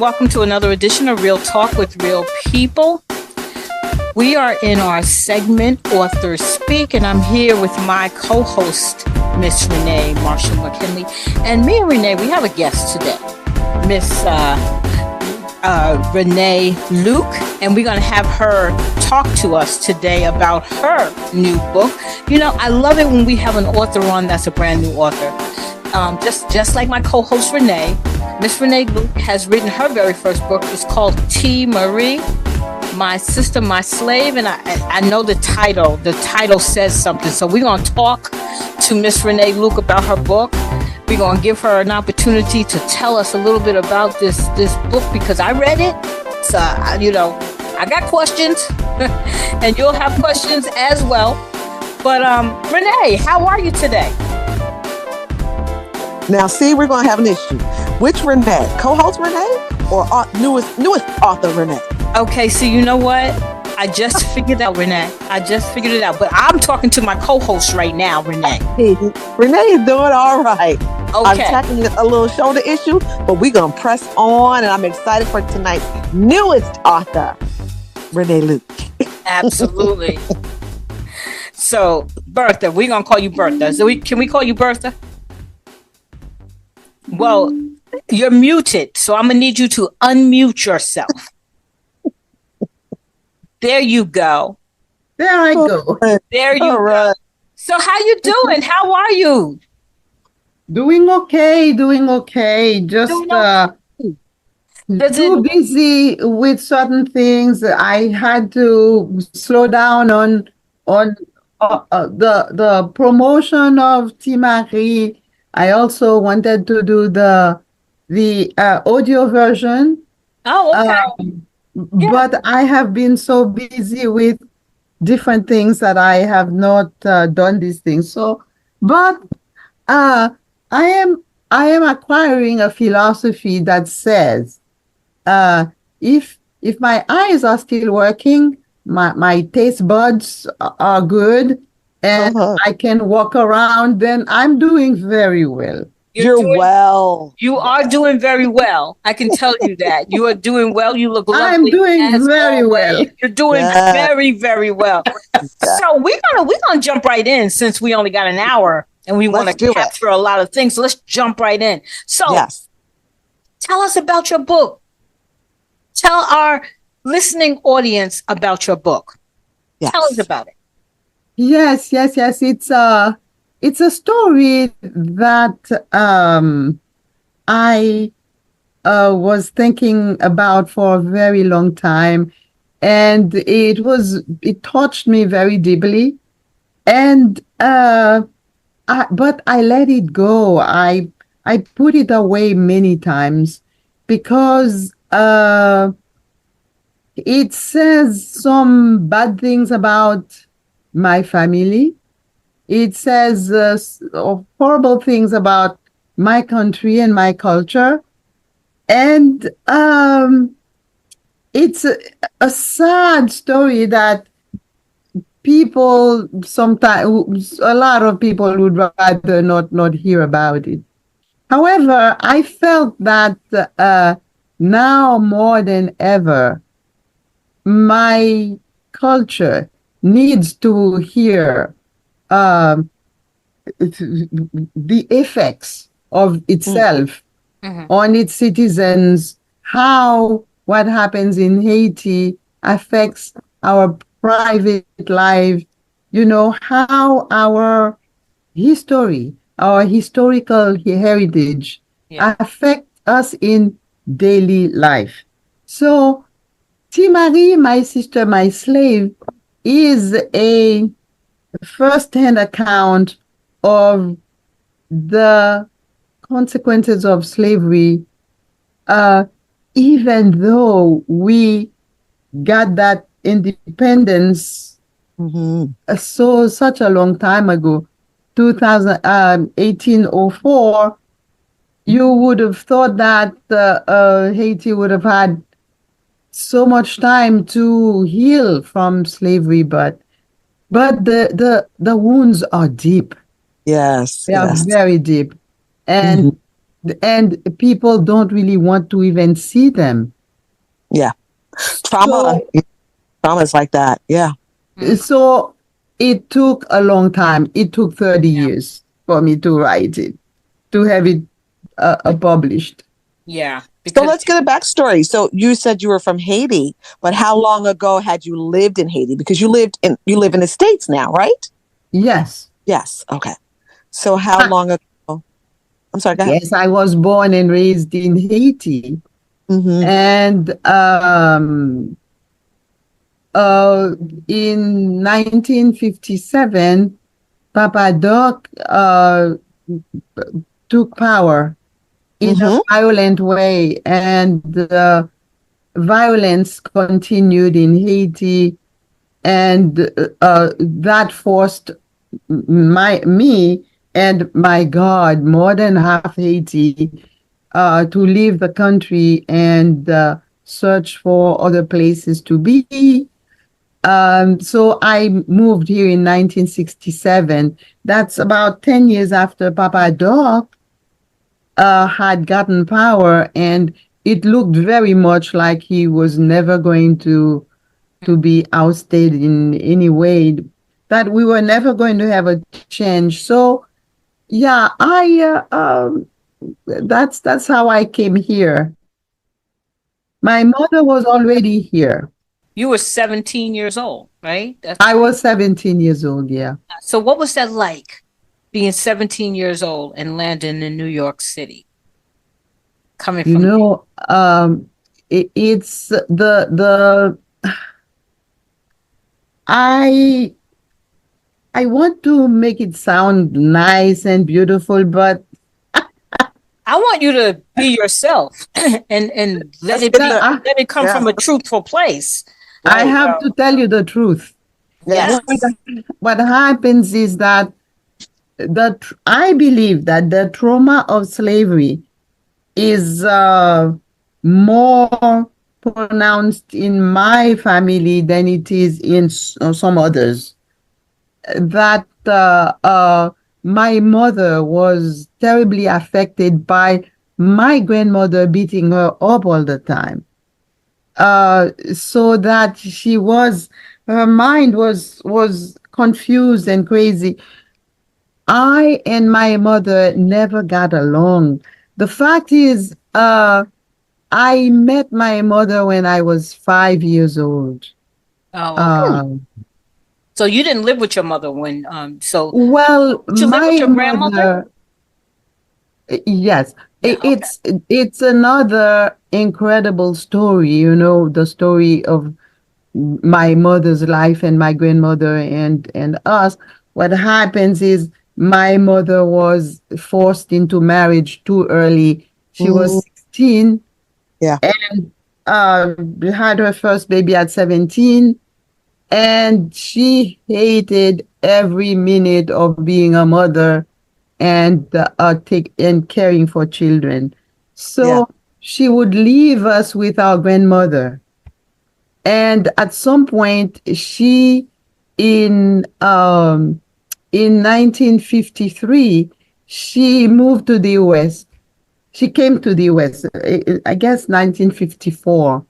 welcome to another edition of Real Talk with Real People. We are in our segment, Authors Speak, and I'm here with my co-host, Miss Renee, Marshall-McKinley. And me and Renee, we have a guest today, Miss Rene-Luke, and we're going to have her talk to us today about her new book. You know, I love it when we have an author on that's a brand new author. Just like my co-host Renee, Miss Rene-Luke has written her very first book. It's called T. Marie, My Sister, My Slave, and I know the title. The title says something. So we're going to talk to Miss Rene-Luke about her book. We're going to give her an opportunity to tell us a little bit about this book because I read it. So, I got questions, and you'll have questions as well. But Renee, how are you today? Now, see, we're going to have an issue. Which Renee? Co-host Renee or newest author Renee? Okay, so you know what? I just figured out, Renee. I just figured it out. But I'm talking to my co-host right now, Renee. Renee is doing all right. Okay. I'm tackling a little shoulder issue, but we're going to press on, and I'm excited for tonight's newest author, Rene-Luke. Absolutely. So, Berthe, we're going to call you Berthe. So can we call you Berthe? Well, you're muted, so I'm going to need you to unmute yourself. There you go. There I go. There you go. So how you doing? How are you? Doing okay. Just too busy with certain things. I had to slow down on the promotion of T. Marie. I also wanted to do the audio version. Oh, okay. Yeah. But I have been so busy with different things that I have not done these things. So, but I am acquiring a philosophy that says, if my eyes are still working, my taste buds are good, and I can walk around, then I'm doing very well. Well. You are doing very well. I can tell you that. You are doing well. You look lovely. I'm doing very well. You're doing very, very well. So we're gonna jump right in since we only got an hour and we want to capture a lot of things. So let's jump right in. So tell us about your book. Tell our listening audience about your book. Yes. Tell us about it. Yes. It's a story that I was thinking about for a very long time, and it touched me very deeply, and but I let it go. I put it away many times because it says some bad things about my family. It says horrible things about my country and my culture. And it's a sad story that sometimes a lot of people would rather not hear about it. However, I felt that now more than ever, my culture needs to hear the effects of itself on its citizens, how what happens in Haiti affects our private life, how our history, our historical heritage affect us in daily life. So T. Marie, My Sister, My Slave is a first-hand account of the consequences of slavery, even though we got that independence such a long time ago, 1804, you would have thought that Haiti would have had so much time to heal from slavery, but the wounds are deep. Yes. They are very deep. And and people don't really want to even see them. Yeah. Trauma. So, Trauma is like that. Yeah. so it took a long time. It took 30 Yeah. years for me to write it, to have it published. Yeah. So Because let's get a backstory. So you said you were from Haiti, but how long ago had you lived in Haiti? Because you live in the States now, right? Yes. Yes. Okay. So how long ago? I'm sorry, go ahead. Yes, I was born and raised in Haiti. Mm-hmm. And in 1957, Papa Doc took power in a Mm-hmm. violent way, and the violence continued in Haiti, and that forced me and my God, more than half Haiti, to leave the country and search for other places to be. So I moved here in 1967. That's about 10 years after Papa Doc had gotten power, and it looked very much like he was never going to be ousted in any way, that we were never going to have a change. So yeah, that's how I came here. My mother was already here. you were 17 years old, right? I was 17 years old, yeah. So what was that like, being 17 years old and landing in New York City, coming You from? know, it's the I I want to make it sound nice and beautiful, but I want you to be yourself and That's good enough. let it come Yeah. from a truthful place. I Right? have to tell you the truth. Yes. What happens is that I believe that the trauma of slavery is more pronounced in my family than it is in some others. That my mother was terribly affected by my grandmother beating her up all the time. So that her mind was confused and crazy. I and my mother never got along. The fact is, I met my mother when I was 5 years old. Oh, okay. Um, So you didn't live with your mother when well, did you live with my your grandmother? mother, yes, Yeah, okay. it's another incredible story, the story of my mother's life and my grandmother and us. What happens is my mother was forced into marriage too early. She was Mm, 16 yeah. and had her first baby at 17, and she hated every minute of being a mother and caring for children. Yeah. So she would leave us with our grandmother. And at some point, she in 1953, she moved to the U.S. She came to the U.S. I guess 1954,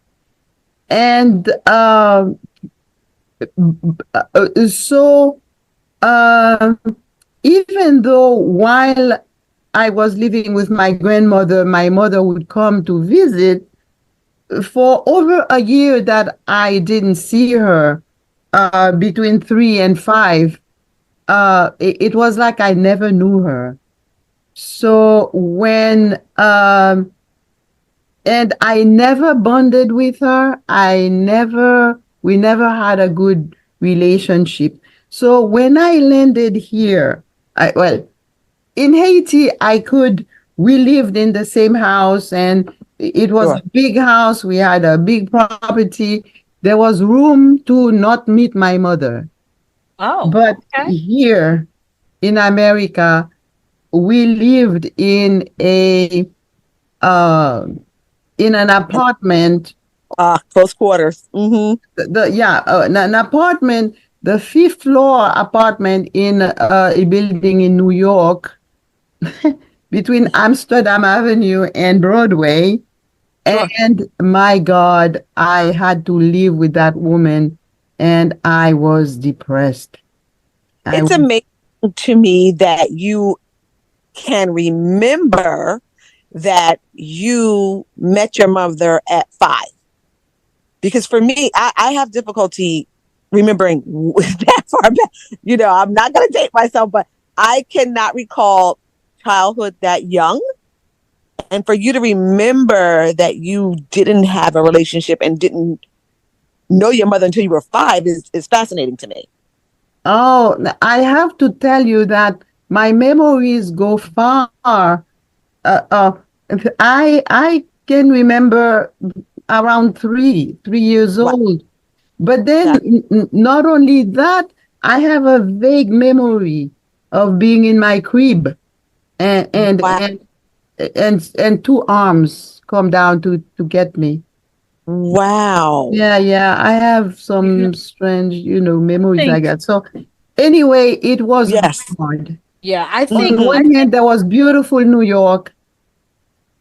and so uh, even though while I was living with my mother would come to visit. For over a year that I didn't see her, between 3 and 5, it was like I never knew her. So and I never bonded with her. We never had a good relationship. So when I landed here, well, in Haiti, we lived in the same house, and it was Sure. a big house. We had a big property. There was room to not meet my mother. Oh, But okay. here in America, we lived uh, in an apartment. Close quarters. Mm-hmm. An apartment, the fifth floor apartment in a building in New York. between Amsterdam Avenue and Broadway. Sure. And my God, I had to live with that woman and I was depressed. I It's amazing to me that you can remember that you met your mother at 5. Because for me, I have difficulty remembering that far back. I'm not going to date myself, but I cannot recall childhood that young. And for you to remember that you didn't have a relationship and didn't know your mother until you were 5 is fascinating to me. Oh, I have to tell you that my memories go far. Uh, I can remember around 3 years Wow. old. But then, That, not only that, I have a vague memory of being in my crib and and wow. and and two arms come down to get me. Wow. Yeah, I have You know, some strange, memories think like that. So anyway, it was Yes. hard. yeah, I On think Mhm. I one think hand, there was beautiful New York,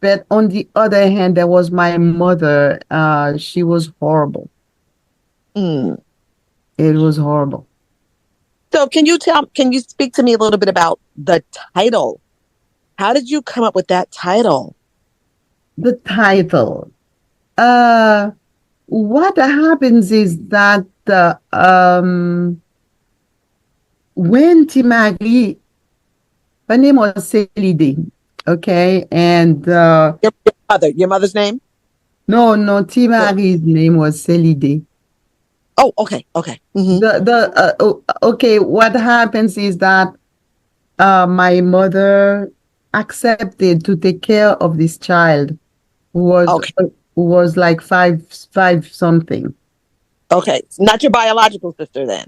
but on the other hand, there was my mother. She was horrible. Mm. It was horrible. So can you speak to me a little bit about the title? How did you come up with that title? The title. Uh, what happens is that when Timagri, her name was Selide, okay, and Your mother's name? no, The, Timagri's name was Selide. oh, okay, okay. Hmm. Okay, what happens is that my mother accepted to take care of this child who was Okay, who was like five something. okay. It's not your biological sister then.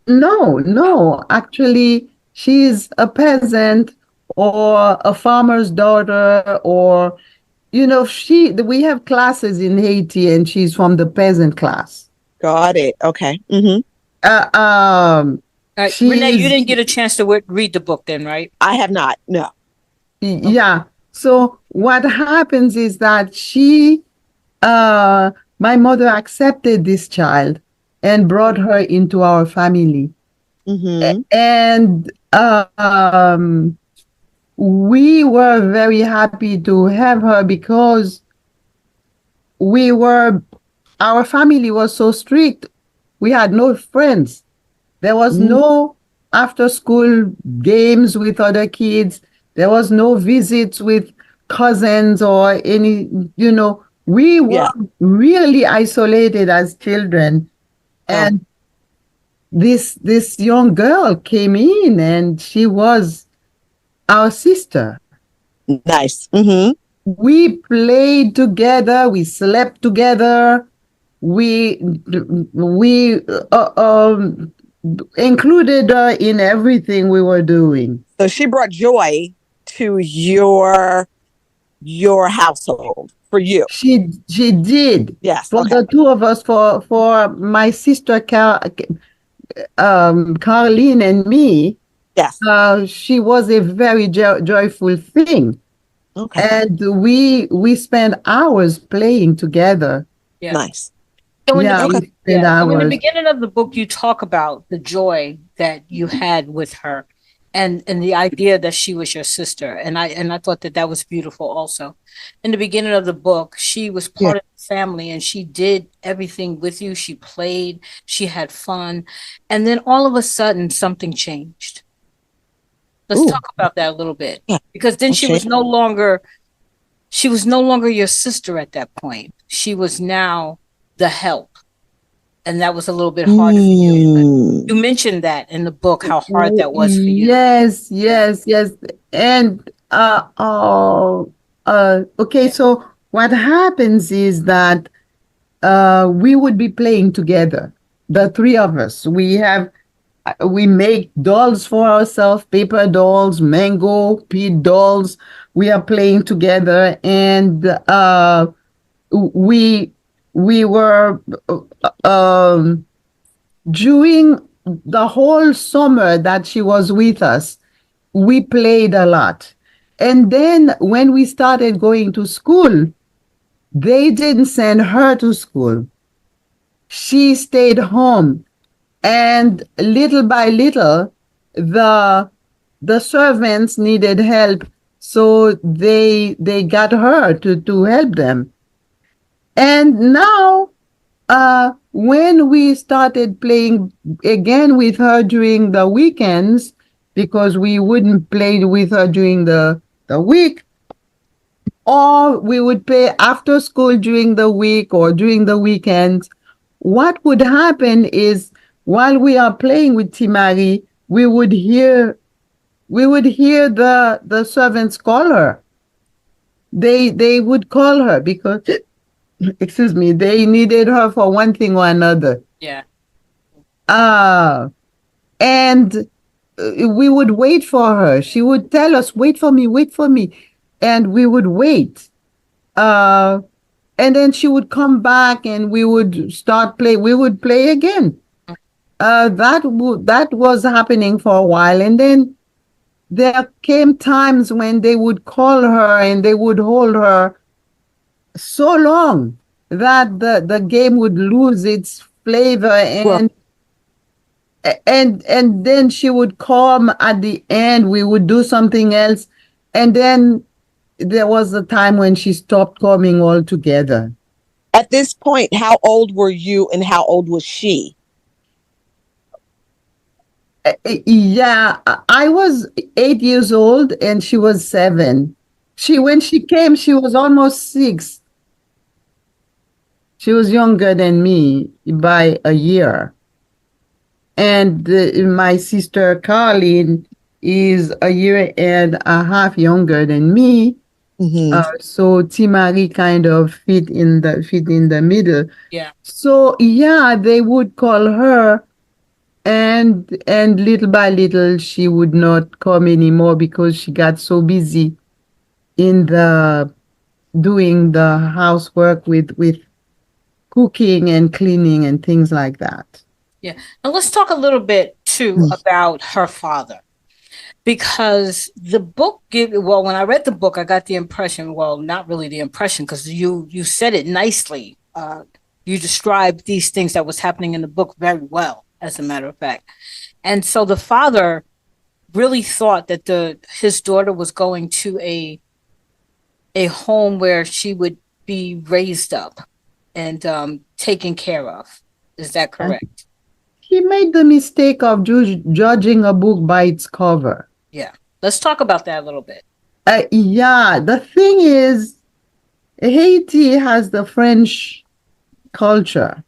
No, actually, she's a peasant or a farmer's daughter, or we have classes in Haiti, and she's from the peasant class. Got it. Okay. Hmm. Uh, um, Renee, you she's didn't get a chance to read the book then, right? I have not. No. Okay. Yeah. So what happens is that my mother accepted this child and brought her into our family. Hmm. And we were very happy to have her because we were, our family was so strict. We had no friends. There was no after school games with other kids. There was no visits with cousins or any, we were Yeah. really isolated as children. Oh, And this young girl came in and she was our sister. nice. Hmm. We played together, we slept together, we included her in everything we were doing. So she brought joy to your household for you. She did Yes. for Okay. the two of us, for my sister Karoline and me. Yes. She was a very joyful thing, Okay. and we spent hours playing together. Yeah. Nice. So in the Yeah, Okay. we spent so in the hours. beginning of the book, you talk about the joy that you had with her, and the idea that she was your sister, and I thought that was beautiful. Also, in the beginning of the book, she was Yeah. part of the family, and she did everything with you. She played, she had fun, and then all of a sudden, something changed. Let's Ooh. talk about that a little bit, Yeah. because then Okay. she was no longer your sister at that point. She was now the help. And that was a little bit harder for you. Mm. You mentioned that in the book, how hard that was for you. Yes, yes. And okay, so what happens is that we would be playing together, the three of us. We make dolls for ourselves, paper dolls, mango, pea dolls. We are playing together, and we we were during the whole summer that she was with us. we played a lot. And then when we started going to school, they didn't send her to school. She stayed home. And little by little, the servants needed help. So they got her to help them. And now, when we started playing again with her during the weekends, because we wouldn't play with her during the week, or we would play after school during the week or during the weekends, what would happen is while we are playing with Timari, we would hear the servants call her. They would call her because excuse me, they needed her for one thing or another. Yeah. And we would wait for her. She would tell us, wait for me, wait for me. And we would wait. And then she would come back and we would start play. We would play again. That was happening for a while. And then there came times when they would call her and they would hold her so long that the game would lose its flavor, and then she would come at the end. We would do something else, and then there was a time when she stopped coming altogether. At this point, how old were you and how old was she? Yeah, I was 8 years old and she was 7. When she came, she was almost 6. She was younger than me by a year. And my sister Karoline is a year and a half younger than me. So Timari kind of fit in the middle. Yeah. So yeah, they would call her, and little by little she would not come anymore because she got so busy in the doing the housework with cooking and cleaning and things like that. Yeah. Now let's talk a little bit too about her father, because the book when I read the book, I got the impression, well, not really the impression, because you said it nicely. You described these things that was happening in the book very well, as a matter of fact. And so the father really thought that his daughter was going to a home where she would be raised up and taken care of. Is that correct? He made the mistake of judging a book by its cover. Yeah. Let's talk about that a little bit. Yeah, the thing is, Haiti has the French culture,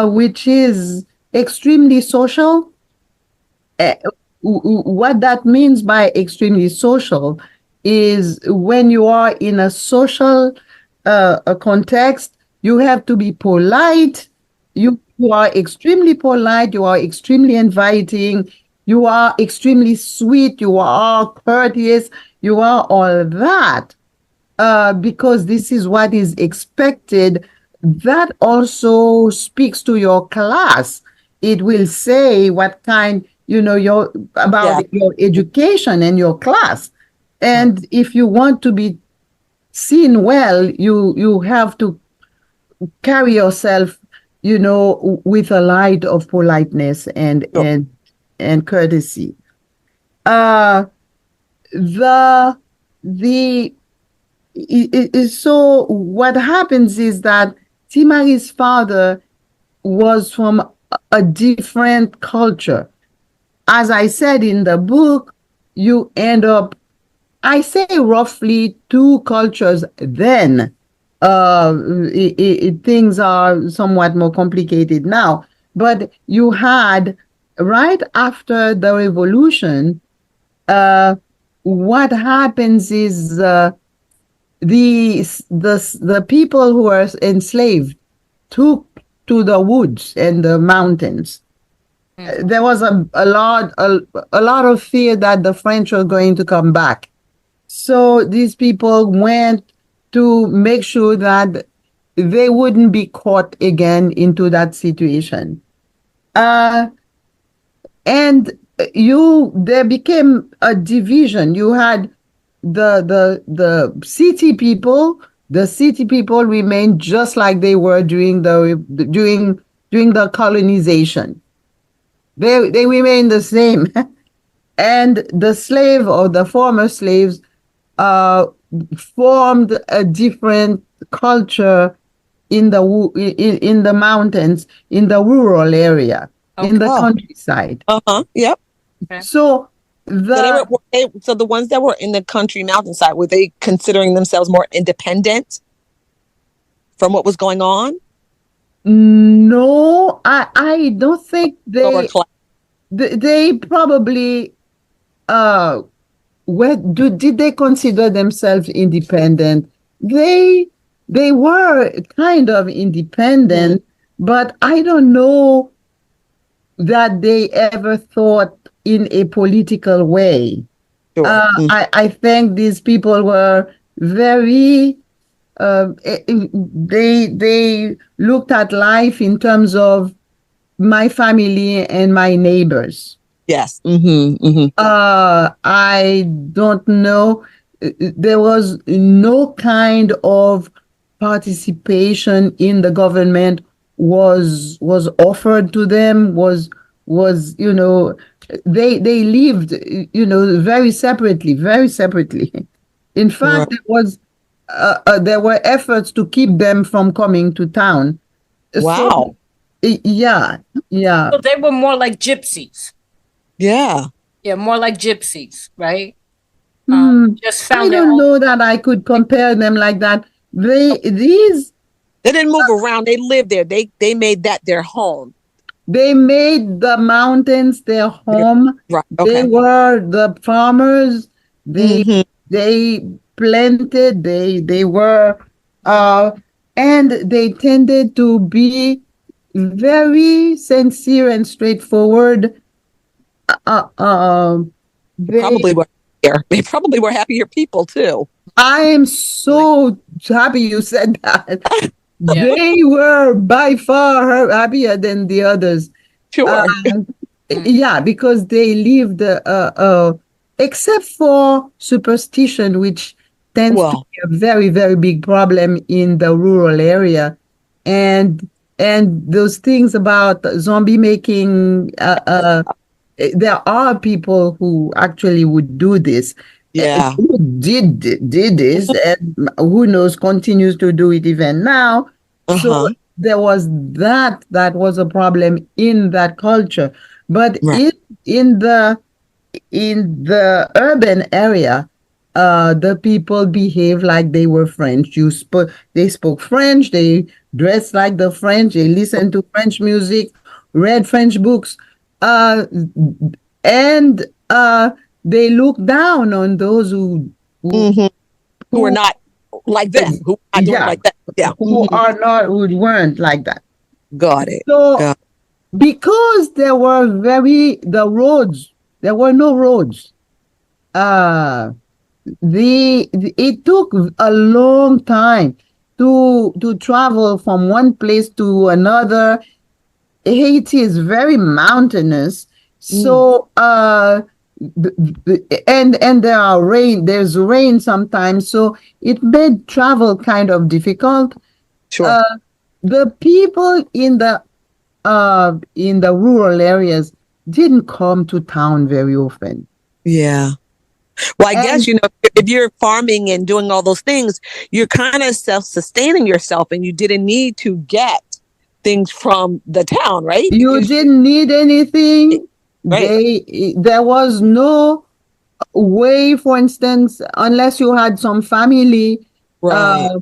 which is extremely social. What that means by extremely social is when you are in a social context, you have to be polite. You are extremely polite. You are extremely inviting. You are extremely sweet. You are courteous. You are all that because this is what is expected. That also speaks to your class. It will say what kind, your education and your class. And if you want to be seen well, you have to carry yourself, with a light of politeness and courtesy. So what happens is that Timari's father was from a different culture. As I said in the book, you end up, I say roughly 2 cultures then. Things are somewhat more complicated now, but you had right after the revolution, what happens is the people who were enslaved took to the woods and the mountains. There was a lot of fear that the French were going to come back. So these people went to make sure that they wouldn't be caught again into that situation. And there became a division. You had the city people. The city people remained just like they were during the colonization. They remained the same. And the slave or the former slaves uh, formed a different culture in the mountains, in the rural area, in the Okay. countryside. Yep. Okay. So the So the ones that were in the country mountainside, were they considering themselves more independent from what was going on? no, I don't think Lower class. they probably did they consider themselves independent? They were kind of independent, but I don't know that they ever thought in a political way. Sure. I think these people were very they looked at life in terms of my family and my neighbors. Yes. Mm-hmm. I don't know. There was no kind of participation in the government was offered to them. Was they lived very separately, very separately. In Right. fact, there were efforts to keep them from coming to town. So Wow. yeah, yeah. So they were more like gypsies. Yeah. Yeah, more like gypsies, right? Just I found their don't own. know that I could compare them like that. They didn't move around. They lived there. They made that their home. They made the mountains their home. Right. They Okay. were the farmers. They Mm-hmm. they planted. They were uh and they tended to be very sincere and straightforward. Uh, uh, they Probably were here. They probably were happier people too. I am so happy you said that. Yeah. They were by far happier than the others. Sure. Yeah, because they lived, except for superstition, which tends to Well, be a very, very big problem in the rural area, and those things about zombie making. There are people who actually would do this. yeah. Who did this, and who knows, continues to do it even now. So Uh-huh. there was that was a problem in that culture, but Right. in the urban area, the people behave like they were French. They spoke French, they dressed like the French, they listened to French music, read French books, uh, and they look down on those who Mm-hmm. Who were who not like them, who are not doing it yeah like that. Yeah. who Mhm. are not who weren't like that. Got it. So Got because there were no roads. Uh, it took a long time to travel from one place to another. Haiti is very mountainous, Mm. so and there's rain sometimes, so it made travel kind of difficult. Sure. Uh, the people in the rural areas didn't come to town very often. Yeah. Well, I guess, And if you're farming and doing all those things, you're kind of self-sustaining yourself and you didn't need to get things from the town, right? you Because, didn't need anything. right, There was no way, for instance, unless you had some family, right. uh,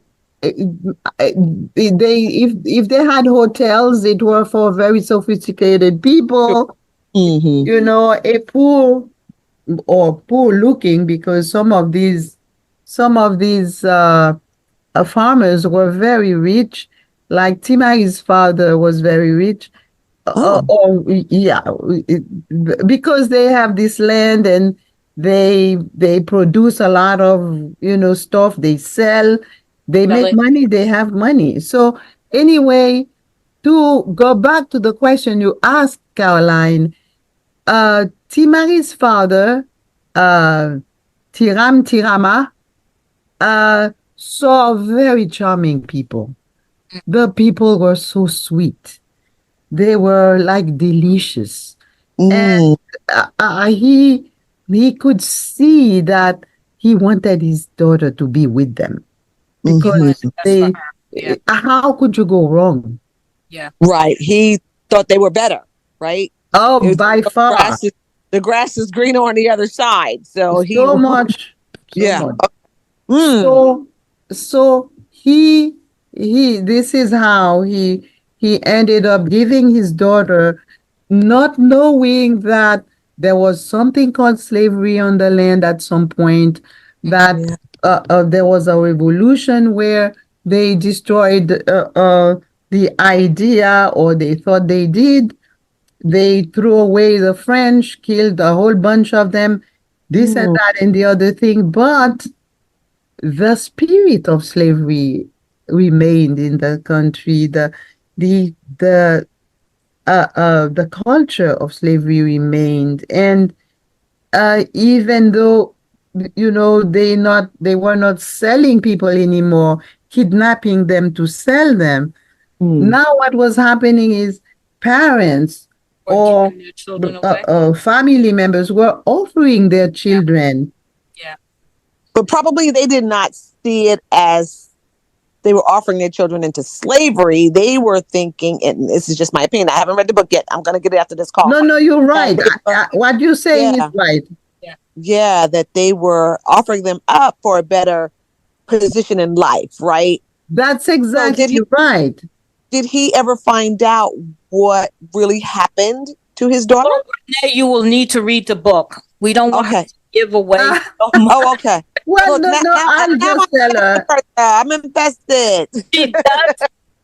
if they had hotels, it were for very sophisticated people, Mm-hmm. a poor or poor looking, because some of these farmers were very rich. Like Timai's father was very rich. Oh, Yeah, because they have this land, and they produce a lot of stuff. They sell, they Sell make it. money, they have money. So anyway, to go back to the question you asked, Caroline, Timari's father, Tirama, saw very charming people. The people were so sweet. They were like delicious. And Mm, he could see that he wanted his daughter to be with them because mhm. That's for her. Yeah. how could you go wrong? Yeah. Right. He thought they were better, right? Oh, It was by far, the grass is greener on the other side. So he, so much, so yeah. much. Mm, So, so this is how he ended up giving his daughter, not knowing that there was something called slavery on the land at some point, that yeah. there was a revolution where they destroyed the idea, or they thought they did. They threw away the French, killed a whole bunch of them, this and Mm, that and the other thing. But the spirit of slavery remained in the country. The the the culture of slavery remained, and even though they were not selling people anymore, kidnapping them to sell them. mm. Now what was happening is parents Or or giving their children away. family members were offering their children. Yeah. But probably they did not see it as they were offering their children into slavery. They were thinking, and this is just my opinion, I haven't read the book yet. I'm going to get it after this call. No, you're That right. they were, What you're saying is yeah, right. yeah, that they were offering them up for a better position in life, right? That's So exactly right. did he ever find out what really happened to his daughter? Well, Renee, you will need to read the book. We don't want her Okay. to give away Ah, so much. Oh, okay. well, Look, no, I'll just tell her. I'm invested. She does.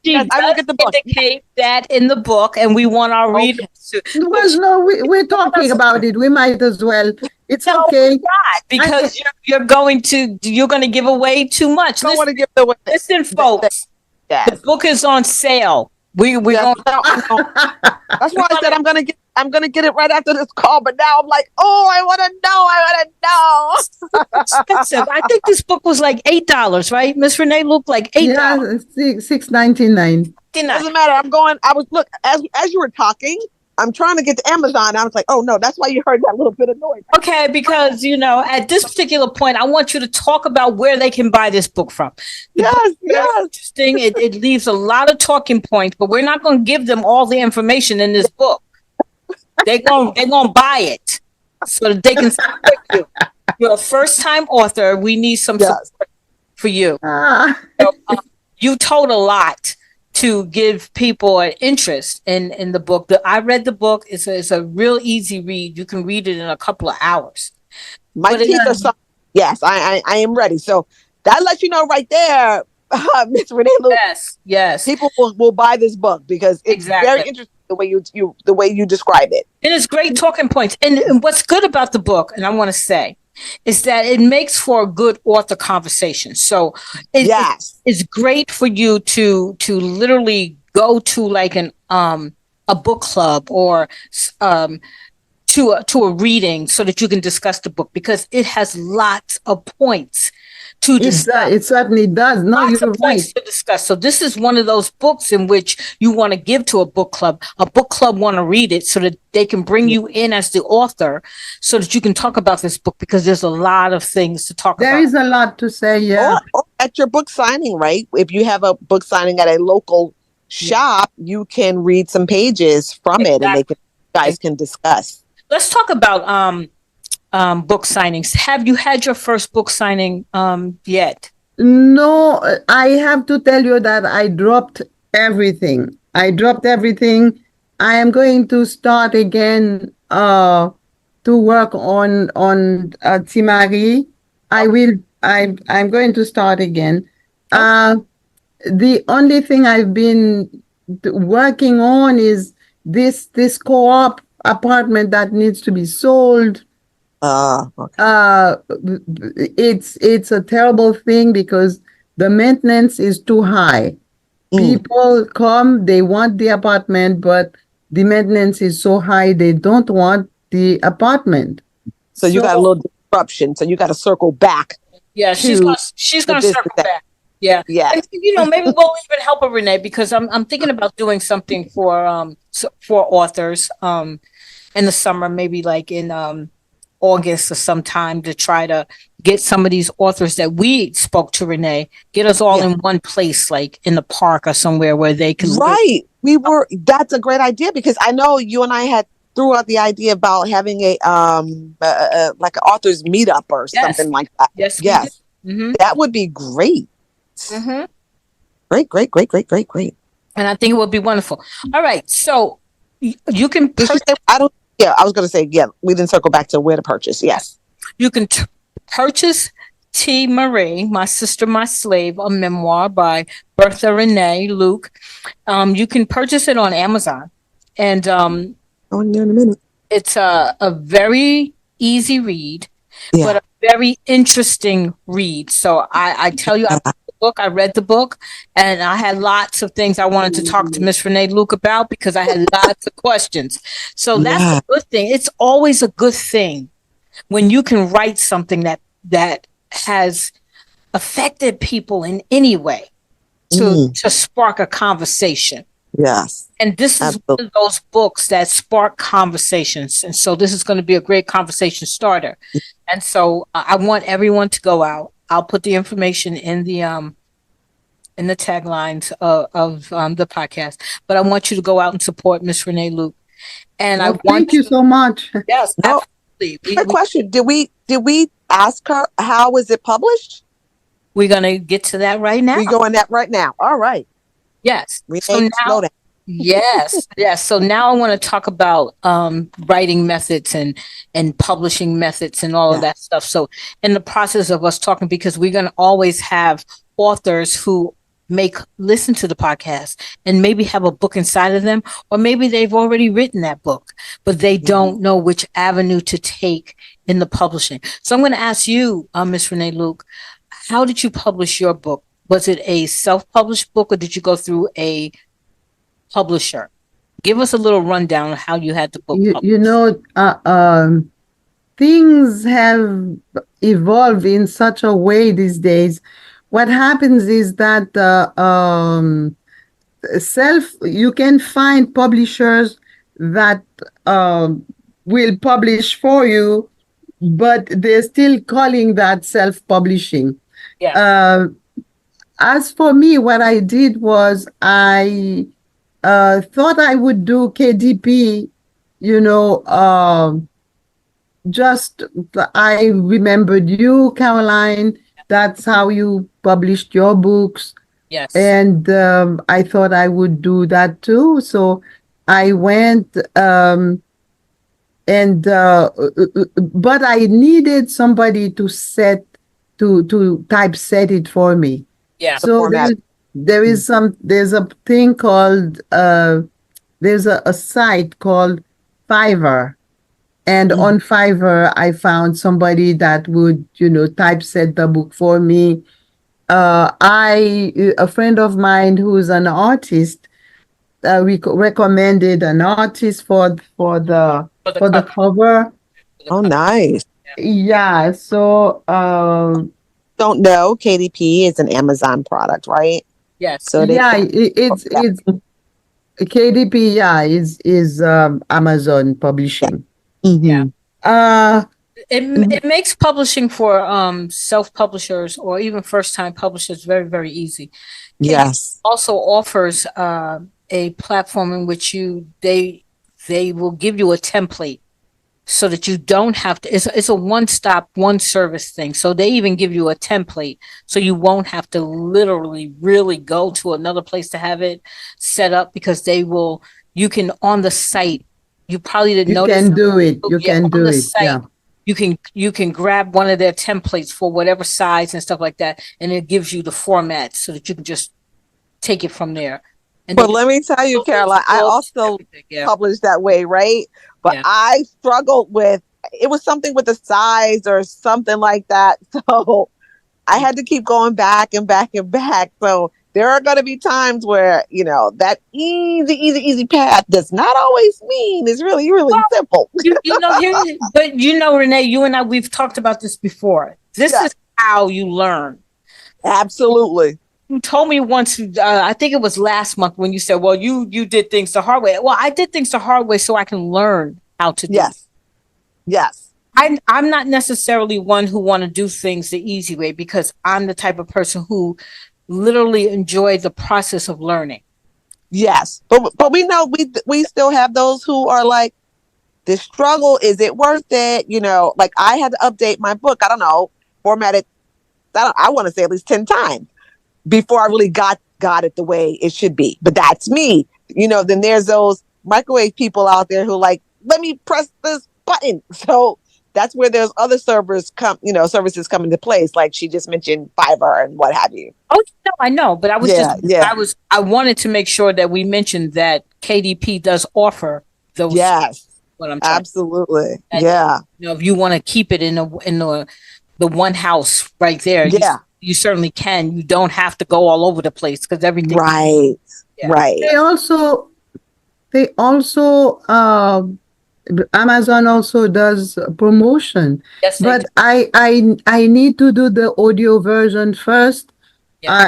She Yes, I will does get the book. indicate that in the book, and we want our Okay. readers to. Well, no, we're talking about it. We might as well. It's No, okay. not because you're going to give away too much. I don't want Listen, to give the away. listen, folks. The Yes. book is on sale. We're Yes, going. no, I know. That's why I said I'm gonna get it right after this call. But now I'm like, oh, I want to know. Expensive. I think this book was like $8, right? Miss Renee looked like $8. Yeah, $6.99. Doesn't matter. I was look as you were talking. I'm trying to get to Amazon. I was like, oh no, that's why you heard that little bit of noise. Okay, because at this particular point, I want you to talk about where they can buy this book from. The book is very Yes. interesting. It leaves a lot of talking points, but we're not going to give them all the information in this book. They're gonna buy it so that they can support you. You're a first time author. We need some Yes. support for you. Ah. So, you told a lot to give people an interest in the book. I read the book. It's a real easy read. You can read it in a couple of hours. My But teeth are so. Yes, I am ready. So that lets you know right there, Miss Rene-Luke. Yes. People will buy this book because it's Exactly. very interesting the way you describe it. And it's great talking points. And what's good about the book, and I want to say, is that it makes for a good author conversation. So it's great for you to literally go to like a book club or to a reading so that you can discuss the book, because it has lots of points to discuss. It certainly does. No, Lots you're of points right. to discuss. So this is one of those books in which you want to give to a book club. A book club want to read it so that they can bring you in as the author so that you can talk about this book, because there's a lot of things to talk about. There is a lot to say, yeah. Or at your book signing, right? If you have a book signing at a local shop, you can read some pages from it, and you guys can discuss. Let's talk about book signings. Have you had your first book signing yet? No, I have to tell you that I dropped everything. I am going to start again to work on Timari. I'm going to start again. The only thing I've been working on is this co-op apartment that needs to be sold. Okay. It's a terrible thing because the maintenance is too high. People come, they want the apartment, but the maintenance is so high, they don't want the apartment. So you got a little disruption. So you got to circle back. Yeah, she's gonna circle back. Yeah. Yeah. And, maybe we'll even help her, Renee, because I'm thinking about doing something for authors in the summer, maybe like in August or sometime, to try to get some of these authors that we spoke to, Renee, get us all in one place, like in the park or somewhere where they can Right. That's a great idea, because I know you and I had threw out the idea about having a like an authors meetup or something like that. Yes. Mm-hmm. That would be great. Mm-hmm. Great. And I think it would be wonderful. All right. So you can I was going to say, we didn't circle back to where to purchase. Yes. You can purchase T. Marie, My Sister, My Slave, a memoir by Berthe Rene-Luke. You can purchase it on Amazon. And in a minute. It's a very easy read, but a very interesting read. So I tell you, I read the book, and I had lots of things I wanted to talk to Miss Rene-Luke about, because I had lots of questions. So that's a good thing. It's always a good thing when you can write something that has affected people in any way to spark a conversation. Yes. And this is one of those books that spark conversations. And so this is going to be a great conversation starter. And so I want everyone to go out. I'll put the information in the taglines of the podcast, but I want you to go out and support Miss Rene-Luke. And thank you so much. Yes, absolutely. Quick question. Did we ask her how was it published? We're going to get to that right now. We're going that right now. All right. Yes. So now, yes. So now I want to talk about writing methods and publishing methods and all of that stuff. So in the process of us talking, because we're going to always have authors who listen to the podcast and maybe have a book inside of them, or maybe they've already written that book, but they don't know which avenue to take in the publishing. So I'm going to ask you, Miss Rene-Luke, how did you publish your book? Was it a self-published book, or did you go through a publisher? Give us a little rundown of how you had the book published. Things have evolved in such a way these days. What happens is that you can find publishers that will publish for you, but they're still calling that self-publishing. Yeah. As for me, what I did was I thought I would do KDP, I remembered you, Karoline. That's how you published your books. Yes. And I thought I would do that too. So I went, but I needed somebody to typeset it for me. Yeah. So there's a thing called, there's a site called Fiverr. And on Fiverr, I found somebody that would, typeset the book for me. A friend of mine who's an artist, recommended an artist for the cover. Oh, nice. Yeah. So, don't know, KDP is an Amazon product, right? Yes. So it's KDP. Yeah, is Amazon publishing. Mm-hmm. Yeah. It makes publishing for self-publishers or even first-time publishers very, very easy. Yes. Also offers a platform in which they will give you a template so that you don't have to. It's a one-stop, one-service thing. So they even give you a template so you won't have to literally really go to another place to have it set up, because you can on the site. You probably didn't know. You can do it. You can do it. Yeah. You can grab one of their templates for whatever size and stuff like that, and it gives you the format so that you can just take it from there. But let me tell you, Karoline, I also published that way, right? But I struggled with, it was something with the size or something like that. So I had to keep going back and back and back. So there are going to be times where, that easy path does not always mean it's really, really simple. Renee, you and I, we've talked about this before. This is how you learn. Absolutely. You told me once, I think it was last month, when you said, well, you did things the hard way. Well, I did things the hard way so I can learn how to do it. Yes. I'm not necessarily one who want to do things the easy way, because I'm the type of person who literally enjoy the process of learning. Yes. But we know we still have those who are like, the struggle, is it worth it? Like I had to update my book. I don't know, format it. I want to say at least 10 times before I really got it the way it should be. But that's me. Then there's those microwave people out there who like, let me press this button. So that's where there's other services come into place. Like she just mentioned Fiverr and what have you. Oh, no, I know. But I wanted to make sure that we mentioned that KDP does offer those. Yes. What I'm absolutely. And, if you want to keep it in the one house right there, you certainly can. You don't have to go all over the place, because everything. Right. They also Amazon also does promotion. Yes, but I need to do the audio version first,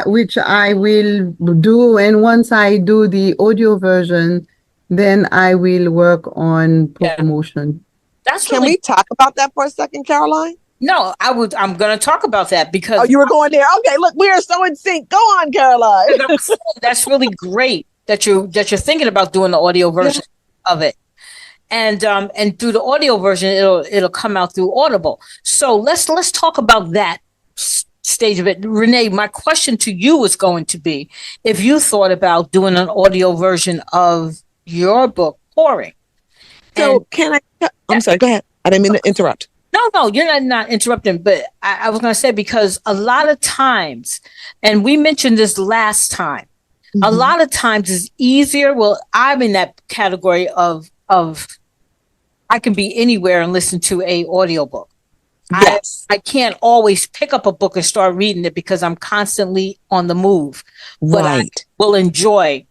which I will do. And once I do the audio version, then I will work on promotion. Can we talk about that for a second, Karoline? No, I'm going to talk about that because. Oh, you were going there. Okay, look, we are so in sync. Go on, Karoline. That's really great that you're thinking about doing the audio version of it. And through the audio version, it'll come out through Audible. So let's talk about that stage of it. Renee, my question to you was going to be if you thought about doing an audio version of your book, Pouring. So I'm sorry, go ahead. I didn't mean to interrupt. No, you're not interrupting, but I was going to say, because a lot of times, and we mentioned this last time, a lot of times it's easier. Well, I'm in that category of I can be anywhere and listen to a audiobook. Yes. I can't always pick up a book and start reading it because I'm constantly on the move. But I will enjoy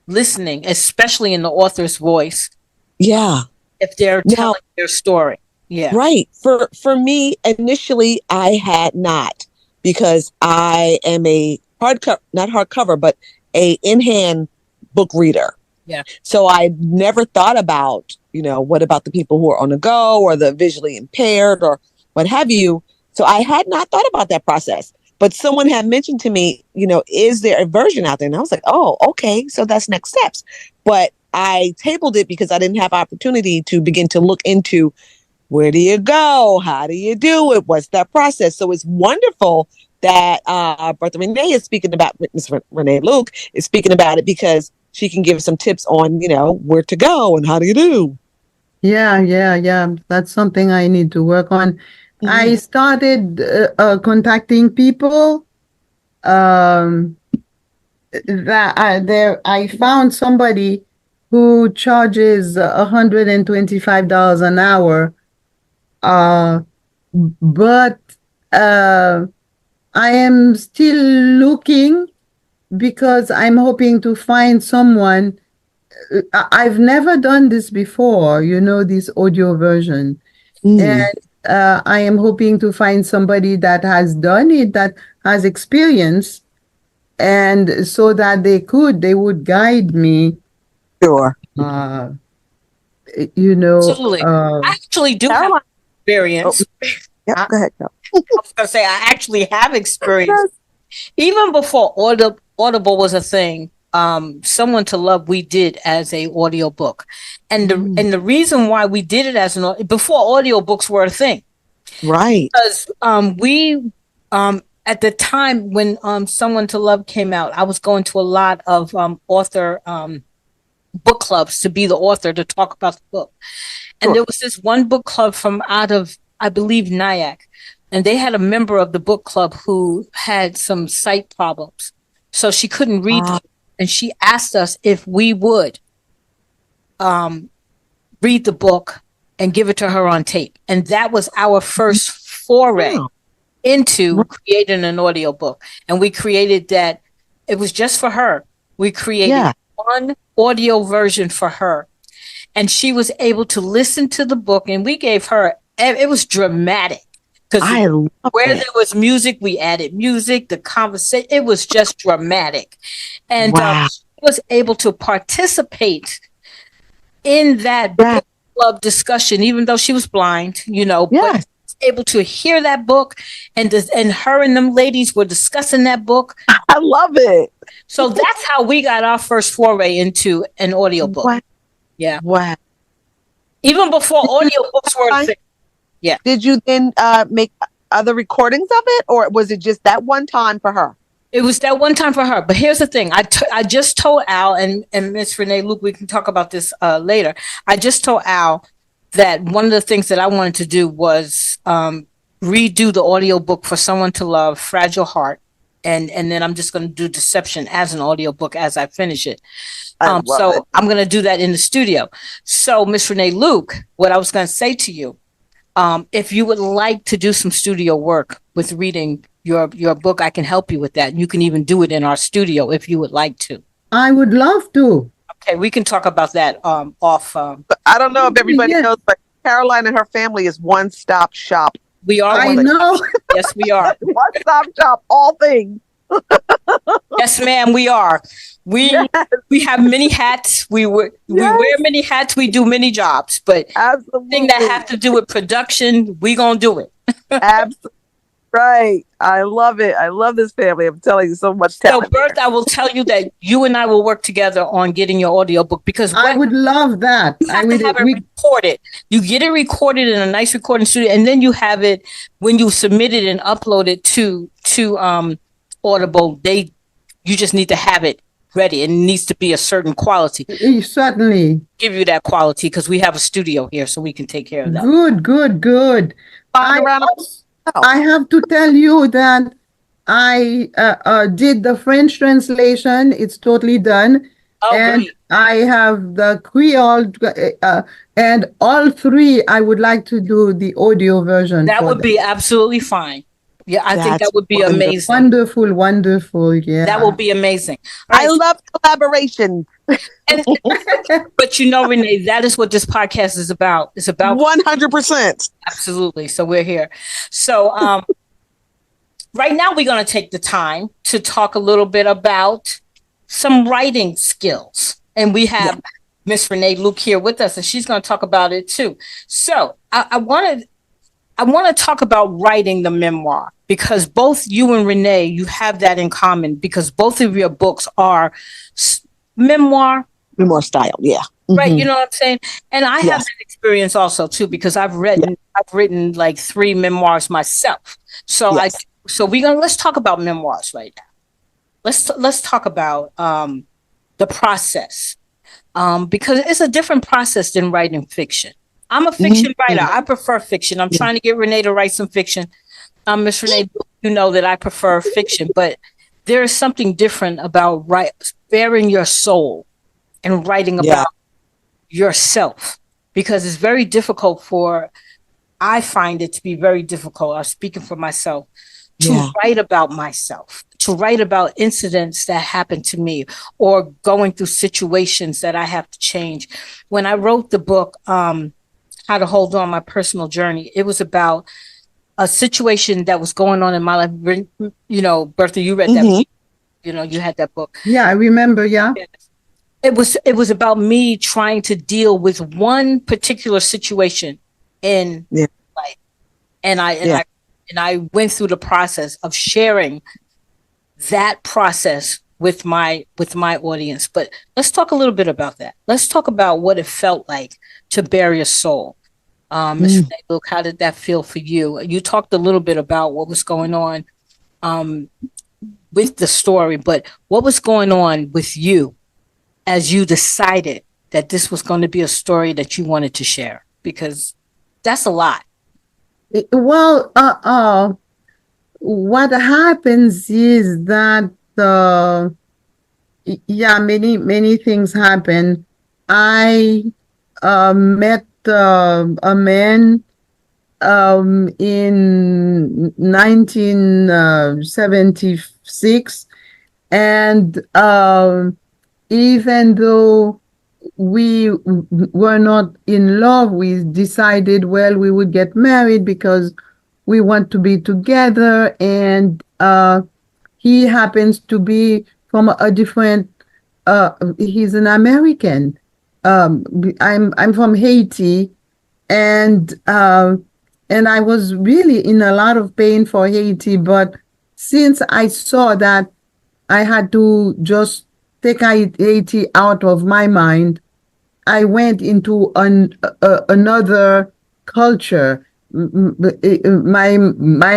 listening, especially in the author's voice. Yeah. If they're telling their story. Yeah. Right. For me, initially, I had not, because I am a not hardcover, but a in-hand book reader. Yeah. So I never thought about, what about the people who are on the go or the visually impaired or what have you. So I had not thought about that process. But someone had mentioned to me, is there a version out there? And I was like, oh, okay. So that's next steps. But I tabled it because I didn't have opportunity to begin to look into where do you go? How do you do it? What's that process? So it's wonderful that Berthe René is speaking about, Ms. Rene-Luke is speaking about it, because she can give some tips on, where to go and how do you do. Yeah. That's something I need to work on. I started contacting people that I found somebody who charges $125 an hour. But I am still looking, because I'm hoping to find someone. I've never done this before, this audio version. And I am hoping to find somebody that has done it, that has experience, and so that they would guide me. Sure. Absolutely. I actually do have experience. Go ahead. I was going to say, I actually have experience. Even before Audible was a thing, Someone to Love we did as a audio book. And the reason why we did it as before audiobooks were a thing. Right. Because we at the time when Someone to Love came out, I was going to a lot of author book clubs to be the author to talk about the book. And there was this one book club from out of, I believe, Nyack. And they had a member of the book club who had some sight problems. So she couldn't read. And she asked us if we would read the book and give it to her on tape. And that was our first foray into creating an audio book. And we created that. It was just for her. We created one audio version for her, and she was able to listen to the book, and we gave her, it was dramatic. Because where there was music, we added music, the conversation, it was just dramatic. And she was able to participate in that book club discussion, even though she was blind, but able to hear that book, and her and them ladies were discussing that book. I love it. So that's how we got our first foray into an audiobook. Wow. Yeah. Wow. Even before audiobooks were a thing. Yeah. Did you then make other recordings of it, or was it just that one time for her? It was that one time for her. But here's the thing. I just told Al and Miss Rene-Luke, we can talk about this later. I just told Al that one of the things that I wanted to do was redo the audiobook for Someone to Love, Fragile Heart. And then I'm just going to do Deception as an audiobook as I finish it. I'm going to do that in the studio. So Miss Rene-Luke, what I was going to say to you, if you would like to do some studio work with reading your book, I can help you with that. You can even do it in our studio if you would like to. I would love to. Okay, we can talk about that off. But I don't know if everybody knows, but Karoline and her family is one-stop shop. We are. I know. Yes, we are. One-stop shop, all things. Yes, ma'am, we are. We have many hats. We wear many hats. We do many jobs, but anything that have to do with production, we gonna do it. Absolutely. Right. I love it. I love this family. I'm telling you, so much talent. So, Berthe, I will tell you that you and I will work together on getting your audiobook, because I would love that. I would have it recorded. You get it recorded in a nice recording studio, and then you have it when you submit it and upload it to Audible. You just need to have it ready. It needs to be a certain quality. Certainly. Give you that quality, because we have a studio here, so we can take care of that. Good. I have to tell you that I did the French translation. It's totally done. Oh, and great. I have the Creole, and all three, I would like to do the audio version. That would be absolutely fine. Yeah, I think that would be amazing. Wonderful. Yeah. That will be amazing. I love collaboration. But Renee, that is what this podcast is about. It's about 100%. Absolutely. So we're here. So right now we're going to take the time to talk a little bit about some writing skills. And we have Miss Rene-Luke here with us, and she's going to talk about it too. So I want to talk about writing the memoir, because both you and Renee, you have that in common, because both of your books are memoir style. Yeah. Right. You know what I'm saying? And I have that experience also too, because I've written like 3 memoirs myself. So let's talk about memoirs right now. Let's talk about the process, because it's a different process than writing fiction. I'm a fiction writer. I prefer fiction. I'm trying to get Renee to write some fiction. Miss Renee, you know that I prefer fiction, but there is something different about bearing your soul and writing about yourself, because it's very difficult I find it to be very difficult, I'm speaking for myself, to write about myself, to write about incidents that happened to me, or going through situations that I have to change. When I wrote the book, How to Hold On, My Personal Journey, it was about a situation that was going on in my life. Berthe, you read that book. You had that book. Yeah, I remember. Yeah. It was about me trying to deal with one particular situation in life. And I went through the process of sharing that process with my audience. But let's talk a little bit about that. Let's talk about what it felt like to bare your soul. Ms. Rene-Luke, how did that feel for you? You talked a little bit about what was going on with the story, but what was going on with you as you decided that this was going to be a story that you wanted to share? Because that's a lot. Well, what happens is that many things happen. I met a man in 1976, And even though we were not in love, we decided, well, we would get married because we want to be together. And he happens to be from a different, he's an American. I'm from Haiti, and I was really in a lot of pain for Haiti. But since I saw that I had to just take Haiti out of my mind, I went into another culture. My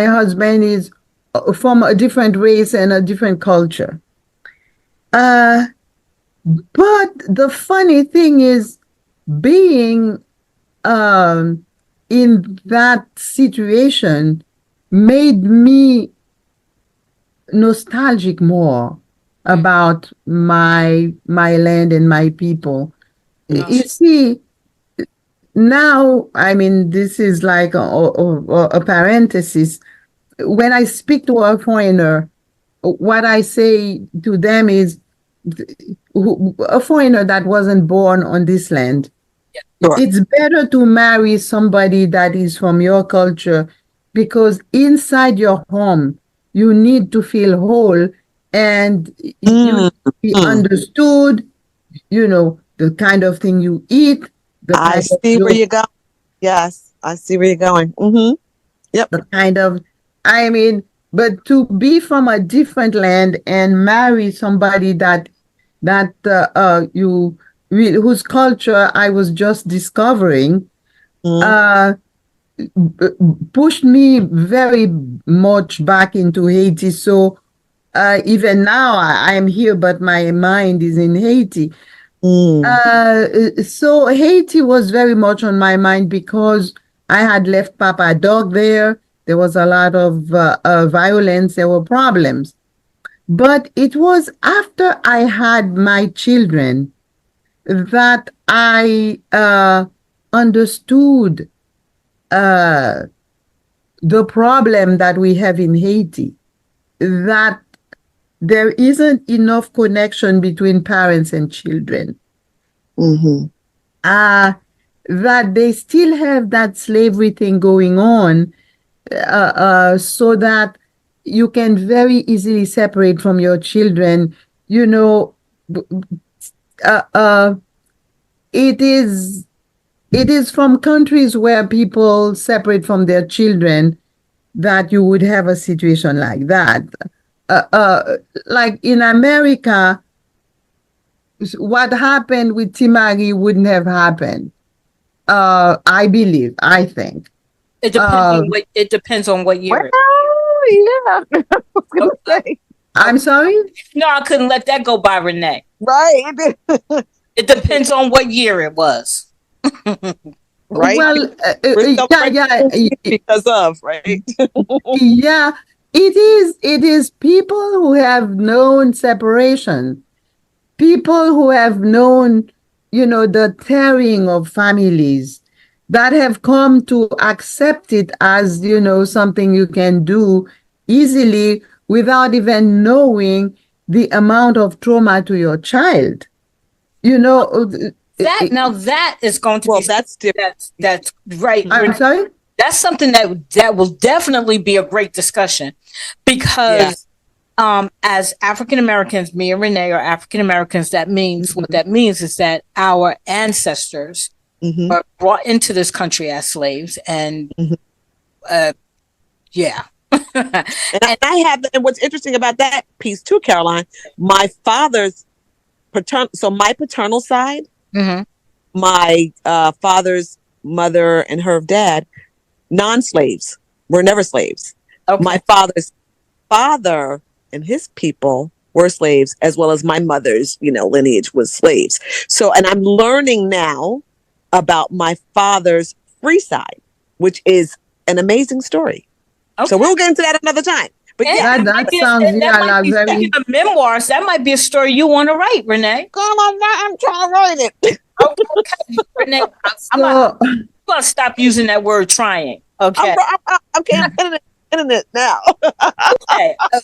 husband is from a different race and a different culture. But the funny thing is, being in that situation made me nostalgic more about my land and my people. You see, now, I mean, this is like a parenthesis. When I speak to a foreigner, what I say to them is, a foreigner that wasn't born on this land, Sure. it's better to marry somebody that is from your culture, because inside your home, you need to feel whole, and you need to be understood, the kind of thing you eat, the I kind of see where you go. Yes, I see where you're going. Mm-hmm. Yep. the kind of, I mean, but to be from a different land and marry somebody that you really, whose culture I was just discovering, pushed me very much back into Haiti. So even now I am here, but my mind is in Haiti. So Haiti was very much on my mind because I had left Papa Dog there. There was a lot of violence. There were problems. But it was after I had my children that I understood the problem that we have in Haiti, that there isn't enough connection between parents and children. That they still have that slavery thing going on, so that you can very easily separate from your children. It is from countries where people separate from their children that you would have a situation like that. Like in America, what happened with Timari wouldn't have happened. I think. It depends on what year. Well, yeah. I was gonna say. I'm sorry? No, I couldn't let that go by, Renee. Right. It depends on what year it was. Right. Well, yeah. Because of, right. Yeah, it is people who have known separation, people who have known, the tearing of families, that have come to accept it as, something you can do easily without even knowing the amount of trauma to your child. That is going to be that's different. That's right. I'm sorry? That's something that will definitely be a great discussion, because as African Americans, me and Renee are African Americans. That means what that means is that our ancestors were brought into this country as slaves, and yeah. and I have, and what's interesting about that piece too, Karoline, my father's my paternal side, my father's mother and her dad, non-slaves, were never slaves. Okay. My father's father and his people were slaves, as well as my mother's, lineage was slaves. So, and I'm learning now about my father's free side, which is an amazing story. Okay. So we'll get into that another time. But that sounds very. Memoirs. That might be a story you want to write, Renee. I'm trying to write it. Okay, Renee. I'm gonna stop using that word "trying." Okay. I'm in it now.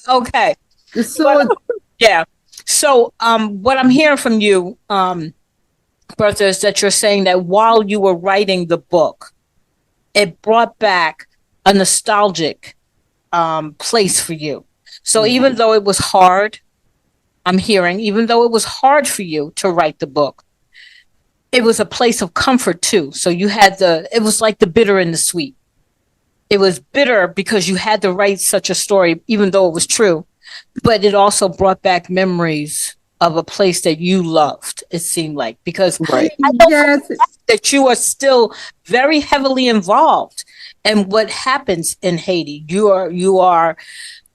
Okay. So Yeah. So, what I'm hearing from you, Bertha, is that you're saying that while you were writing the book, it brought back a nostalgic place for you. So even though it was hard, I'm hearing, even though it was hard for you to write the book, it was a place of comfort too. So you had it was like the bitter and the sweet. It was bitter because you had to write such a story, even though it was true, but it also brought back memories of a place that you loved, it seemed like, because Right. I know Yes, that you are still very heavily involved in what happens in Haiti. You are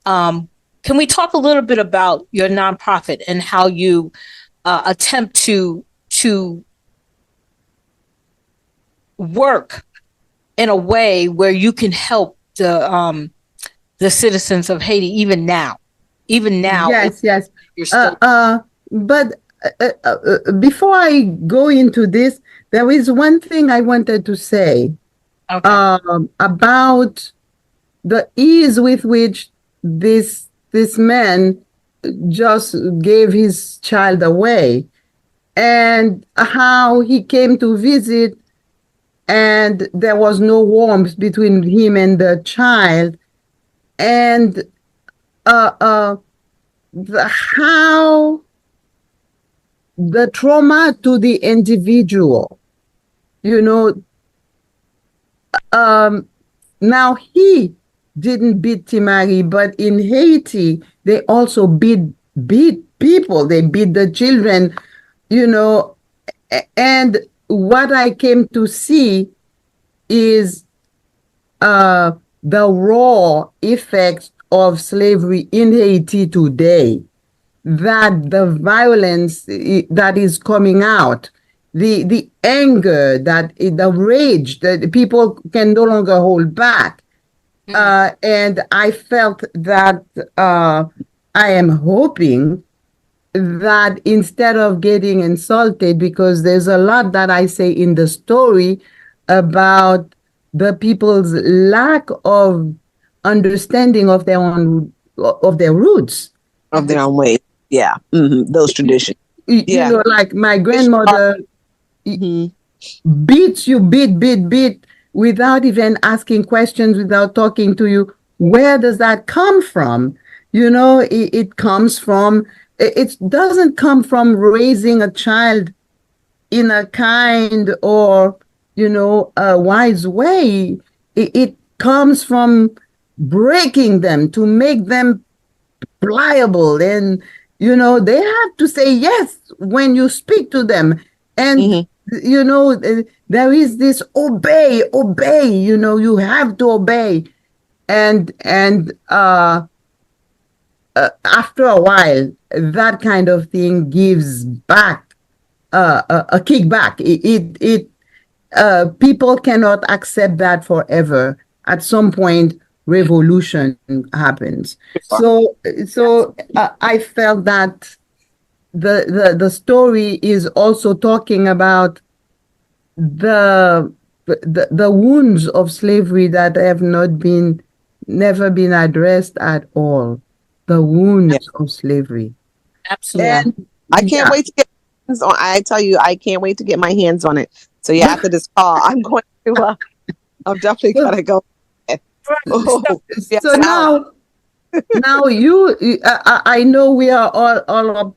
can we talk a little bit about your nonprofit and how you attempt to work in a way where you can help the citizens of Haiti even now yes. you're still But before I go into this, there is one thing I wanted to say okay. about the ease with which this man just gave his child away, and how he came to visit, and there was no warmth between him and the child, and how the trauma to the individual, you know. Now he didn't beat Timari, but in Haiti they also beat people. They beat the children, you know. And what I came to see is the raw effects of slavery in Haiti today. That the violence that is coming out, the anger, the rage that people can no longer hold back. And I felt that I am hoping that instead of getting insulted, because there's a lot that I say in the story about the people's lack of understanding of their own, of their roots, Of their own way. Yeah. Those traditions. you Yeah. know, like my grandmother beats you, beat, without even asking questions, without talking to you. Where does that come from? You know, it comes from, it doesn't come from raising a child in a kind or, you know, a wise way. It comes from breaking them to make them pliable, and you know they have to say yes when you speak to them, and you know there is this obey, you know, you have to obey, and after a while that kind of thing gives back a kickback. People cannot accept that forever. At some point, revolution happens. So I felt that the story is also talking about the wounds of slavery that have never been addressed at all. The wounds of slavery. Absolutely. And I can't wait to get hands on. I tell you, I can't wait to get my hands on it. So yeah, after this call, I'm going to. I'm definitely gonna go. Oh, yes, so now I know we are all up,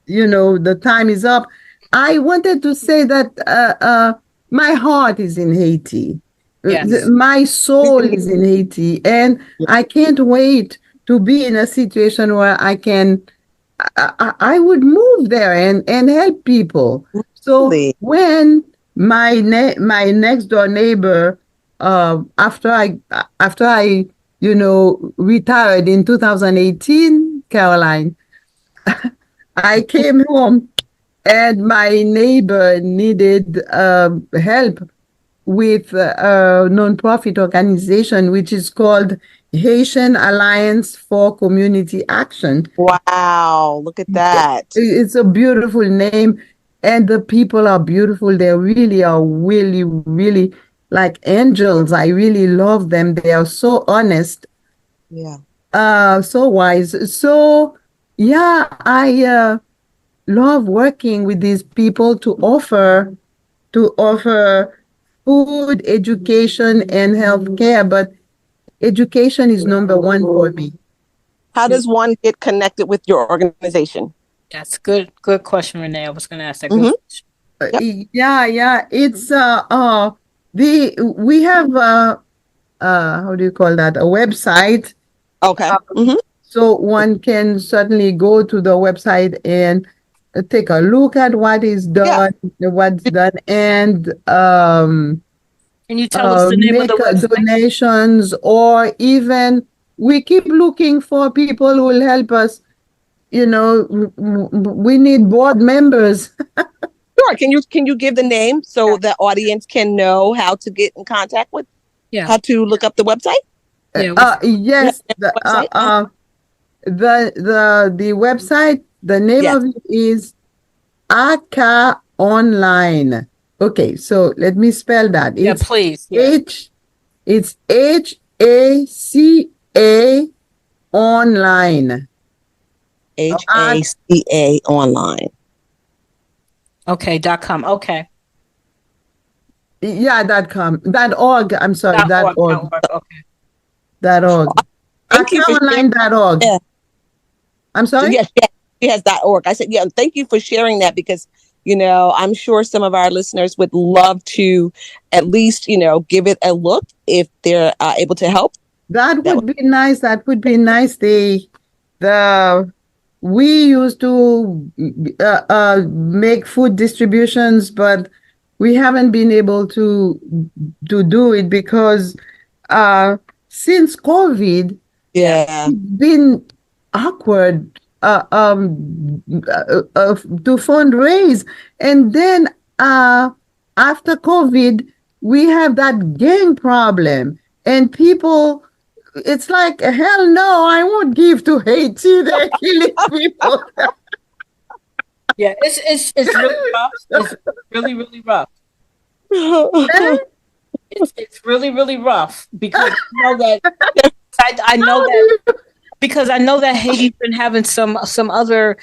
you know, the time is up. I wanted to say that my heart is in Haiti. Yes. My soul is in Haiti, and I can't wait to be in a situation where I would move there and help people. So Really? when my next door neighbor, after I you know retired in 2018, Karoline, I came home, and my neighbor needed help with a nonprofit organization which is called Haitian Alliance for Community Action. Wow! Look at that. It's a beautiful name, and the people are beautiful. They really are, really like angels. I really love them. They are so honest, Yeah. so wise. So yeah, I love working with these people to offer food, education, and healthcare. But education is number one for me. How does one get connected with your organization? That's good question, Renee. I was going to ask that. Mhm. Good question. Yep. Yeah. It's we have how do you call that? A website. Okay. Mhm. So one can certainly go to the website and take a look at what is Yeah. done, and Can you tell us the name of the make website? donations, or even we keep looking for people who will help us. We need board members. Sure. Can you give the name so the audience can know how to get in contact with, Yeah. how to look up the website? Yeah. Yes, the Website? the website, the name Yes. of it is ACA Online. Okay, so let me spell that. Yeah, It's please. Yeah. it's HACA Online. HACA online. Okay. .com. Okay. Yeah, .org. I'm sorry, .org. .org. Okay. .org. Thank you for sharing. ACAOnline.org. Yeah. I'm sorry? Yes, yes, .org. I said, yeah, thank you for sharing that because, I'm sure some of our listeners would love to at least, give it a look if they're able to help. That would be nice. That would be nice. We used to make food distributions, but we haven't been able to do it because since COVID, Yeah. it's been awkward to fundraise. And then after COVID, we have that gang problem, and people, it's like, hell no, I won't give to Haiti. They're killing people. Yeah. It's really rough. It's really, really rough. It's really, really rough because I know that because I know that Haiti's been having some other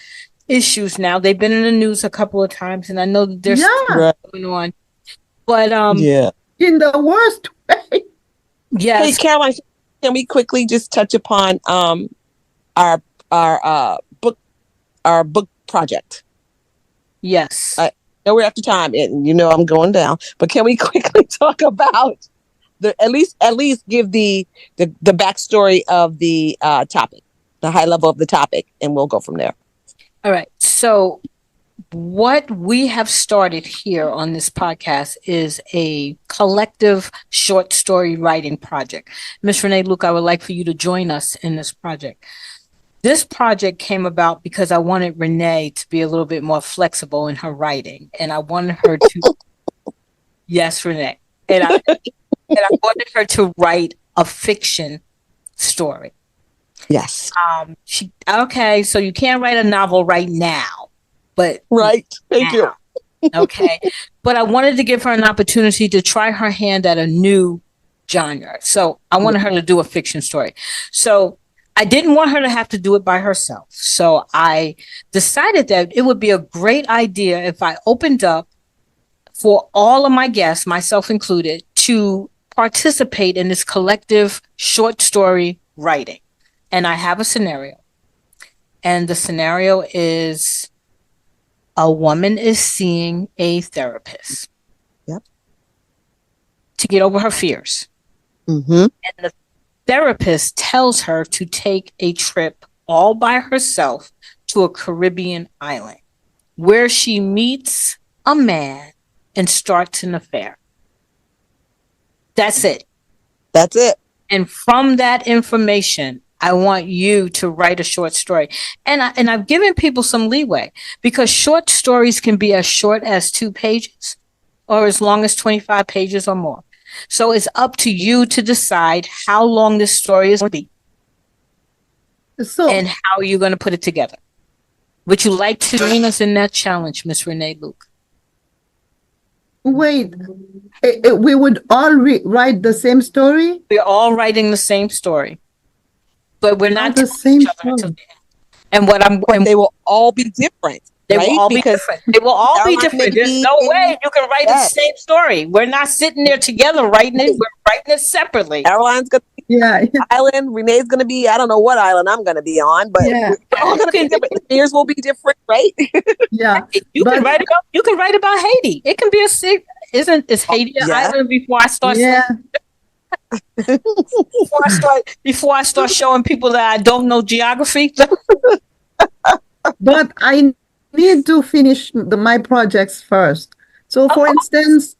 issues now. They've been in the news a couple of times, and I know that there's Yeah, going on. But Yeah. in the worst way. Hey, yes, Caroline, can we quickly just touch upon our book project? yes. I know we're after time, and I'm going down, but can we quickly talk about at least give the backstory of the topic, the high level of the topic, and we'll go from there. All right. So what we have started here on this podcast is a collective short story writing project. Miss Rene-Luke, I would like for you to join us in this project. This project came about because I wanted Renee to be a little bit more flexible in her writing, and I wanted her to, yes, Renee, and I wanted her to write a fiction story. Yes. Okay, so you can't write a novel right now, but right. Thank you. Okay, but I wanted to give her an opportunity to try her hand at a new genre. So I wanted her to do a fiction story. So I didn't want her to have to do it by herself. So I decided that it would be a great idea if I opened up for all of my guests, myself included, to participate in this collective short story writing. And I have a scenario. And the scenario is a woman is seeing a therapist. Yep. To get over her fears. Mm-hmm. And the therapist tells her to take a trip all by herself to a Caribbean island where she meets a man and starts an affair. That's it. That's it. And from that information, I want you to write a short story. And I've given people some leeway because short stories can be as short as 2 pages or as long as 25 pages or more. So it's up to you to decide how long this story is going to be and how you're going to put it together. Would you like to join us in that challenge, Miss Rene-Luke? Wait, we would all write the same story? We're all writing the same story, but we're not the same story. And what I'm but they will all be different. They right? will all be different. They will all be Karoline different. may There's be no way you can write the yes. same story. We're not sitting there together writing it. We're writing it separately. Caroline's gonna be Yeah. island. Renee's gonna be, I don't know what island I'm gonna be on, but Yeah. we're all gonna be different. The fears will be different, right? Yeah. You But- can write about Haiti. It can be is Haiti an Yeah. island before I start Yeah. before I start showing people that I don't know geography. But I need to finish my projects first. So, for instance,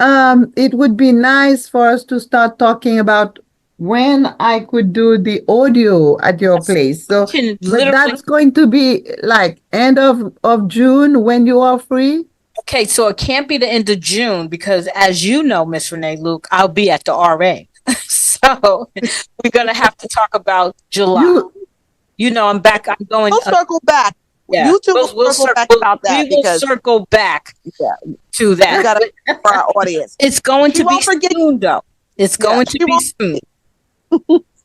it would be nice for us to start talking about when I could do the audio at your place. So, Can but literally- that's going to be like end of June when you are free. Okay, so it can't be the end of June because, as you know, Miss Rene-Luke, I'll be at the RA. So we're gonna have to talk about July. You know, I'm back. I'm going. We'll circle back. Yeah, You two will circle back about that We will because circle back yeah, to that. we gotta for our audience. It's going She to be won't forget- soon, though. It's going to she be won't- soon.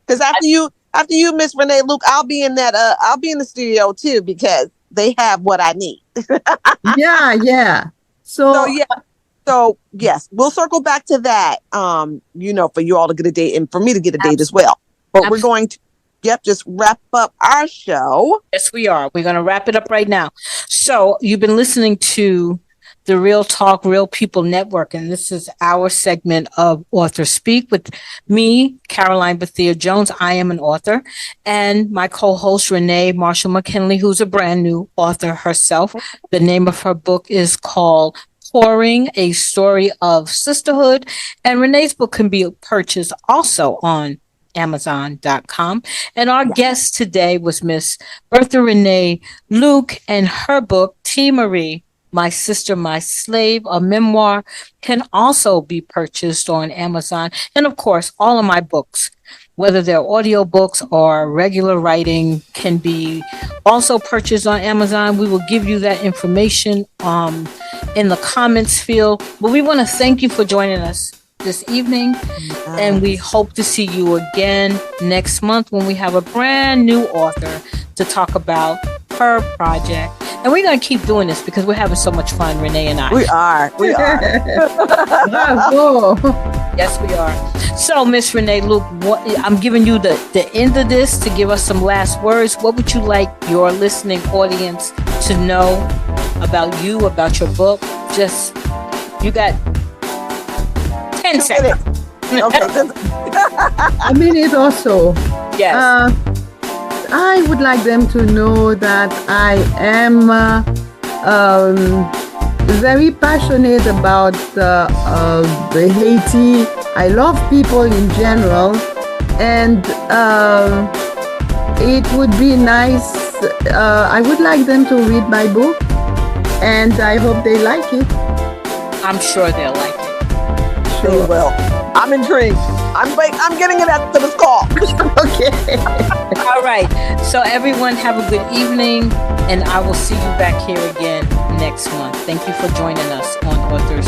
Because after you, Miss Rene-Luke, I'll be in the studio too because they have what I need. Yeah, yeah. So, So yes, we'll circle back to that. For you all to get a date and for me to get a date as well. But we're going to just wrap up our show. Yes, we are. We're going to wrap it up right now. So you've been listening to the Real Talk, Real People Network, and this is our segment of Author Speak with me, Karoline Bethea-Jones. I am an author, and my co-host, Renee Marshall-McKinley, who's a brand new author herself. The name of her book is called Pouring, a Story of Sisterhood, and Renee's book can be purchased also on Amazon.com. And our guest today was Miss Berthe Rene-Luke, and her book, T. Marie, My Sister, My Slave, a memoir, can also be purchased on Amazon. And of course, all of my books, whether they're audio books or regular writing, can be also purchased on Amazon. We will give you that information in the comments field. But we want to thank you for joining us this evening, and we hope to see you again next month when we have a brand new author to talk about her project. And we're going to keep doing this because we're having so much fun, Renee and I. We are. Bravo. Yes, we are. So, Miss Rene-Luke, I'm giving you the end of this to give us some last words. What would you like your listening audience to know about you, about your book? Just, you got 10 seconds. Okay. A minute or so. Yes. I would like them to know that I am very passionate about the Haiti. I love people in general, and it would be nice. I would like them to read my book, and I hope they like it. I'm sure they'll like it. They will. I'm intrigued. I'm getting it after this call. Okay. All right. So everyone have a good evening, and I will see you back here again next month. Thank you for joining us on Authors